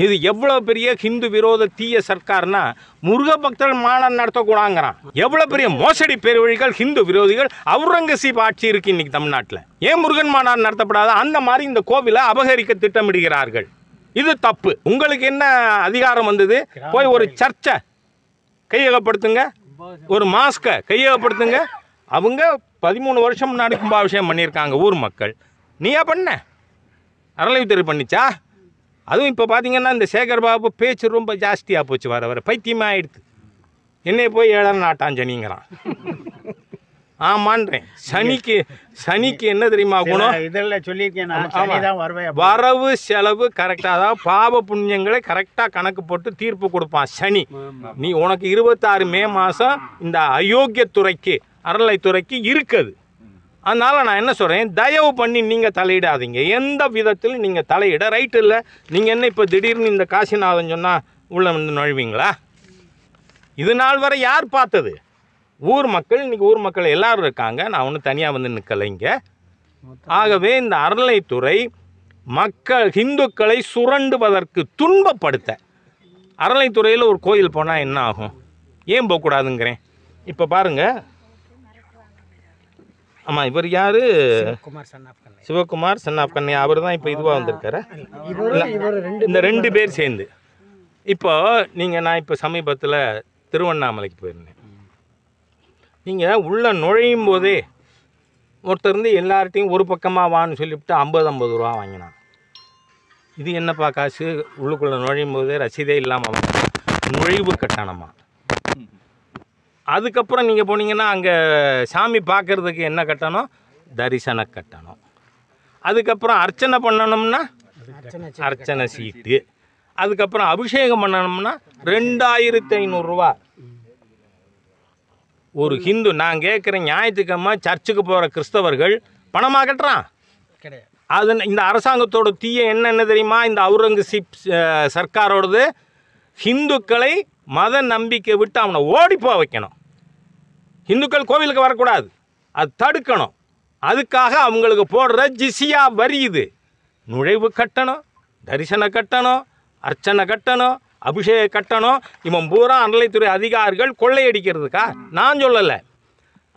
இது எவ்வளோ பெரிய ஹிந்து விரோத தீய சர்க்கார்னா முருக பக்தர்கள் மாநாடு நடத்தக்கூடாங்கிறான். எவ்வளோ பெரிய மோசடி பேர்வழிகள் ஹிந்து விரோதிகள். அவுரங்கசீப் ஆட்சி இருக்கு இன்னைக்கு தமிழ்நாட்டில். ஏன் முருகன் மாநாடு நடத்தப்படாத? அந்த மாதிரி இந்த கோவிலை அபகரிக்க திட்டமிடுகிறார்கள். இது தப்பு. உங்களுக்கு என்ன அதிகாரம் வந்தது? போய் ஒரு சர்ச்சை கையகப்படுத்துங்க, ஒரு மாஸ்கை கையகப்படுத்துங்க. அவங்க 13 வருஷம் முன்னாடி கும்பாபிஷேகம் பண்ணியிருக்காங்க ஊர் மக்கள். நீயா பண்ண? அறநிலையத்துறை பண்ணிச்சா? அதுவும் இப்போ பார்த்தீங்கன்னா இந்த சேகர் பாபு பேச்சு ரொம்ப ஜாஸ்தியாக போச்சு. வர வர பைத்தியமாக ஆகிடுது. என்னை போய் 7 நாட்டான் சனிங்கிறான். ஆமான்றேன். சனிக்கு என்ன தெரியுமா குணம்? இதெல்லாம் சொல்லியிருக்கேன். வரவு செலவு கரெக்டாக, அதாவது பாவ புண்ணியங்களை கரெக்டாக கணக்கு போட்டு தீர்ப்பு கொடுப்பான் சனி. நீ உனக்கு 26 மே மாதம் இந்த அயோக்கியத்துறைக்கு அறநிலைத்துறைக்கு இருக்குது. அதனால் நான் என்ன சொல்கிறேன், தயவு பண்ணி நீங்கள் தலையிடாதீங்க. எந்த விதத்தில் நீங்கள் தலையிட ரைட்டு இல்லை. நீங்கள் என்ன இப்போ திடீர்னு இந்த காசிநாதன் சொன்னால் உள்ளே வந்து நுழைவீங்களா? இது நாள் வரை யார் பார்த்தது? ஊர் மக்கள். இன்றைக்கி ஊர் மக்கள் எல்லோரும் இருக்காங்க. நான் ஒன்றும் தனியாக வந்து நிற்கலைங்க. ஆகவே இந்த அறநிலைத்துறை மக்கள் ஹிந்துக்களை சுரண்டுவதற்கு துன்பப்படுத்த அறநிலைத்துறையில் ஒரு கோயில் போனால் என்ன ஆகும்? ஏன் போகக்கூடாதுங்கிறேன். இப்போ பாருங்கள். ஆமாம், இவர் யார்? Sivakumar son of Kannaiah. அவர் தான் இப்போ இதுவாக வந்திருக்காரு. இந்த 2 பேர் சேர்ந்து இப்போ நான் இப்போ சமீபத்தில் திருவண்ணாமலைக்கு போயிருந்தேன். நீங்கள் உள்ளே நுழையும் போதே ஒருத்தர் இருந்து எல்லார்ட்டையும் ஒரு பக்கமாக வான்னு சொல்லிவிட்டு 50 ரூபா வாங்கினான். இது என்னப்பா காசு? உள்ளுக்குள்ளே நுழையும் போதே ரசீதே இல்லாமல் நுழைவு கட்டணமா? அதுக்கப்புறம் நீங்கள் போனீங்கன்னா அங்கே சாமி பார்க்குறதுக்கு என்ன கட்டணம்? தரிசன கட்டணம். அதுக்கப்புறம் அர்ச்சனை பண்ணணும்னா அர்ச்சனை சீட்டு. அதுக்கப்புறம் அபிஷேகம் பண்ணணும்னா 2500 ரூபா. ஒரு ஹிந்து, நான் கேட்குறேன், ஞாயிற்றுக்கிழமை சர்ச்சுக்கு போகிற கிறிஸ்தவர்கள் பணமாக கட்டுறான் கிடையாது. அது இந்த அரசாங்கத்தோட தீய என்ன தெரியுமா? இந்த அவுரங்கசீப் சர்க்காரோடது ஹிந்துக்களை மத நம்பிக்கை விட்டு அவனை ஓடிப்போ வைக்கணும். ஹிந்துக்கள் கோவிலுக்கு வரக்கூடாது, அது தடுக்கணும். அதுக்காக அவங்களுக்கு போடுற ஜிசியா வரி இது. நுழைவு கட்டணம், தரிசன கட்டணம், அர்ச்சனை கட்டணம், அபிஷேக கட்டணம். இவன் பூரா அறநிலைத்துறை அதிகாரிகள் கொள்ளையடிக்கிறதுக்கா? நான் சொல்லலை.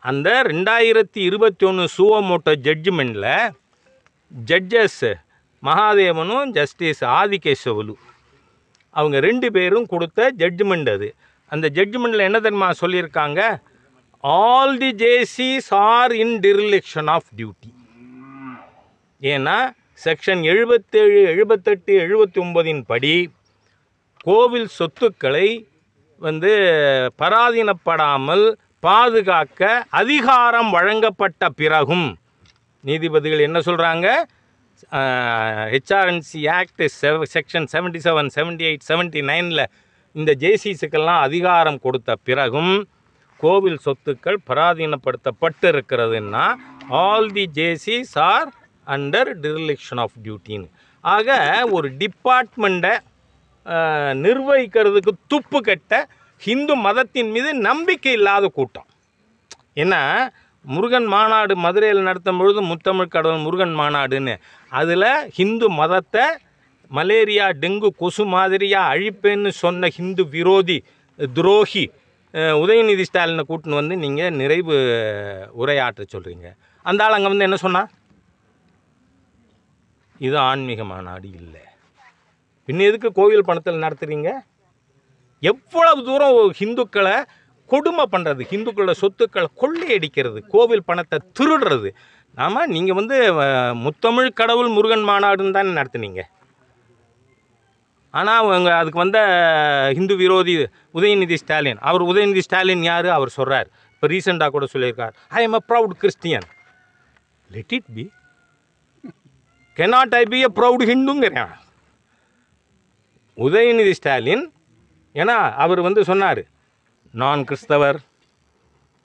அந்த 2021 சுவோமோட்டோ ஜட்ஜ்மெண்ட்டில் ஜட்ஜஸ் மகாதேவனும் ஜஸ்டிஸ் ஆதிகேசவலு அவங்க 2 பேரும் கொடுத்த ஜட்ஜ்மெண்ட் அது. அந்த ஜட்ஜ்மெண்ட்டில் என்ன தெரியுமா சொல்லியிருக்காங்க? ஆல் தி ஜேசிஸ் are in dereliction of duty. ஏன்னா செக்ஷன் 77, 78, 79 படி கோவில் சொத்துக்களை பராதீனப்படாமல் பாதுகாக்க அதிகாரம் வழங்கப்பட்ட பிறகும் நீதிபதிகள் என்ன சொல்கிறாங்க? ஹெச்ஆர்என்சி ஆக்ட் செக்ஷன் 77, 78, 79 இந்த ஜேசிஸுக்கெல்லாம் அதிகாரம் கொடுத்த பிறகும் கோவில் சொத்துக்கள் பராதீனப்படுத்தப்பட்டு இருக்கிறதுன்னா ஆல் தி ஜேசிஸ் ஆர் அண்டர் டிரிலிக்ஷன் ஆஃப் டியூட்டின்னு. ஆக ஒரு டிபார்ட்மெண்ட்டை நிர்வகிக்கிறதுக்கு துப்பு கட்ட ஹிந்து மதத்தின் மீது நம்பிக்கை இல்லாத கூட்டம். ஏன்னா முருகன் மாநாடு மதுரையில் நடத்தும் பொழுது முத்தமிழ் கடவுள் முருகன் மாநாடுன்னு அதில் ஹிந்து மதத்தை மலேரியா டெங்கு கொசு மாதிரியாக அழிப்பேன்னு சொன்ன ஹிந்து விரோதி துரோகி உதயநிதி ஸ்டாலினை கூட்டின்னு வந்து நீங்கள் நிறைவு உரையாற்ற சொல்கிறீங்க. அந்த ஆள் அங்கே என்ன சொன்னால் இது ஆன்மீக மாநாடு இல்லை. பின்ன எதுக்கு கோவில் பணத்தில் நடத்துகிறீங்க? எவ்வளவு தூரம் ஹிந்துக்களை கொடுமை பண்ணுறது, ஹிந்துக்களோட சொத்துக்களை கொள்ளையடிக்கிறது, கோவில் பணத்தை திருடுறது. ஆமாம், நீங்கள் முத்தமிழ் கடவுள் முருகன் மாநாடுன்னு தானே நடத்துனீங்க. ஆனால் அவங்க அதுக்கு ஹிந்து விரோதி உதயநிதி ஸ்டாலின். உதயநிதி ஸ்டாலின் யார்? அவர் சொல்கிறார், இப்போ ரீசெண்டாக கூட சொல்லியிருக்கார், I am a proud Christian. Let it be. cannot I be a proud ஹிந்துங்கிறேன் உதயநிதி ஸ்டாலின். ஏன்னா அவர் சொன்னார், நான் கிறிஸ்தவர்,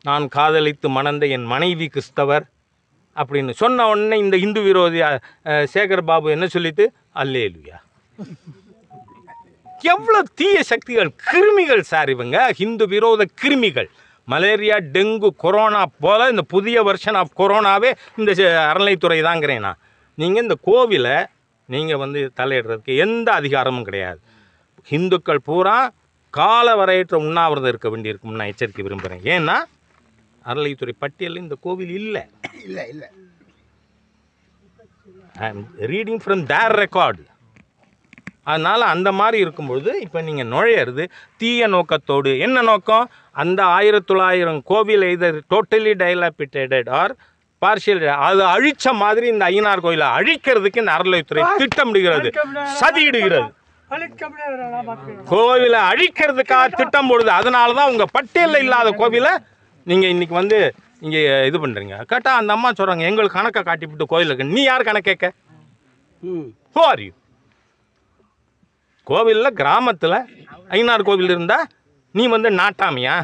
நான் காதலித்து மணந்த என் மனைவி கிறிஸ்தவர் அப்படின்னு சொன்ன உடனே இந்த இந்து விரோதி சேகர் பாபு என்ன சொல்லிட்டு அல்லேலுயா. எவ்வளோ தீய சக்திகள், கிருமிகள் சார் இவங்க, ஹிந்து விரோத கிருமிகள். மலேரியா டெங்கு கொரோனா போல் இந்த புதிய வெர்ஷன் ஆஃப் கொரோனாவே இந்த அறநிலைத்துறை தாங்கிறேன் நான். நீங்கள் இந்த கோவிலை நீங்கள் வந்து தலையிடுறதுக்கு எந்த அதிகாரமும் கிடையாது. இந்துக்கள் பூரா கால வரையற்ற உண்ணாவிரதம் இருக்க வேண்டியிருக்கும்னு நான் எச்சரிக்கை விரும்புகிறேன். ஏன்னா அறநிலையத்துறை பட்டியலில் இந்த கோவில் இல்லை. I am reading from their record. அதனால் அந்த மாதிரி இருக்கும்பொழுது இப்போ நீங்கள் நுழையிறது தீய நோக்கத்தோடு. என்ன நோக்கம்? அந்த 1900 கோவில் எய்தர் டோட்டலி டைலாபிட்டேட்டட் ஆர் பார்ஷியல், அது அழிச்ச மாதிரி இந்த ஐயனார் கோயிலை அழிக்கிறதுக்கு இந்த அறநிலையத்துறை திட்டமிடுகிறது, சதியிடுகிறது. கோவிலை அழிக்கிறதுக்காக திட்டம் போடுது. அதனால தான் உங்கள் பட்டியலில் இல்லாத கோவிலை நீங்கள் இன்றைக்கி வந்து இங்கே இது பண்ணுறீங்க. கேட்டால் அந்த அம்மா சொல்கிறாங்க எங்களுக்கு கணக்கை காட்டிவிட்டு கோயில் இருக்கு. நீ யார் கணக்கு கேட்க? Who are you? கோவிலில் கிராமத்தில் ஐயனார் கோவில் இருந்தால் நீ வந்து நாட்டாமியா?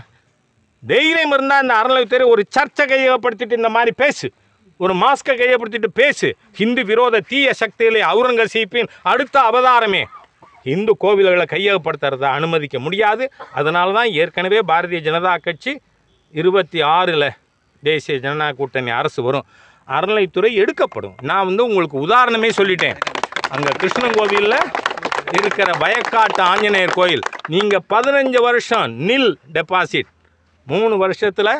தைரியம் இருந்தால் இந்த அறநிலையத்துறை ஒரு சர்ச்சை கையகப்படுத்திட்டு இந்த மாதிரி பேசு, ஒரு மாஸ்கை கையப்படுத்திட்டு பேசு. ஹிந்து விரோத தீய சக்திகளை அவுரங்கசீப்பின் அடுத்த அவதாரமே இந்து கோவில்களை கையகப்படுத்துறத அனுமதிக்க முடியாது. அதனால தான் ஏற்கனவே பாரதிய ஜனதா கட்சி 26ல் தேசிய ஜனநாயக கூட்டணி அரசு வரும், அறநிலைத்துறை எடுக்கப்படும். நான் வந்து உங்களுக்கு உதாரணமே சொல்லிட்டேன். அங்கே கிருஷ்ணன் கோவிலில் இருக்கிற வயக்காட்டு ஆஞ்சநேயர் கோயில் நீங்கள் 15 வருஷம் நில் டெபாசிட், 3 வருஷத்தில்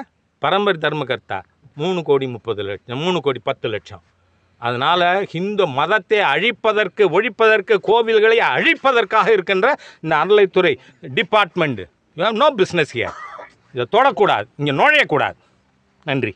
பரம்பரை தர்மகர்த்தா 3,30,00,000 அதனால் ஹிந்து மதத்தை அழிப்பதற்கு ஒழிப்பதற்கு கோவில்களை அழிப்பதற்காக இருக்கின்ற இந்த அறநிலைத்துறை டிபார்ட்மெண்ட் நோ பிஸ்னஸ் ஹியர். இதை தொடக்கூடாது, இங்கே நுழையக்கூடாது. நன்றி.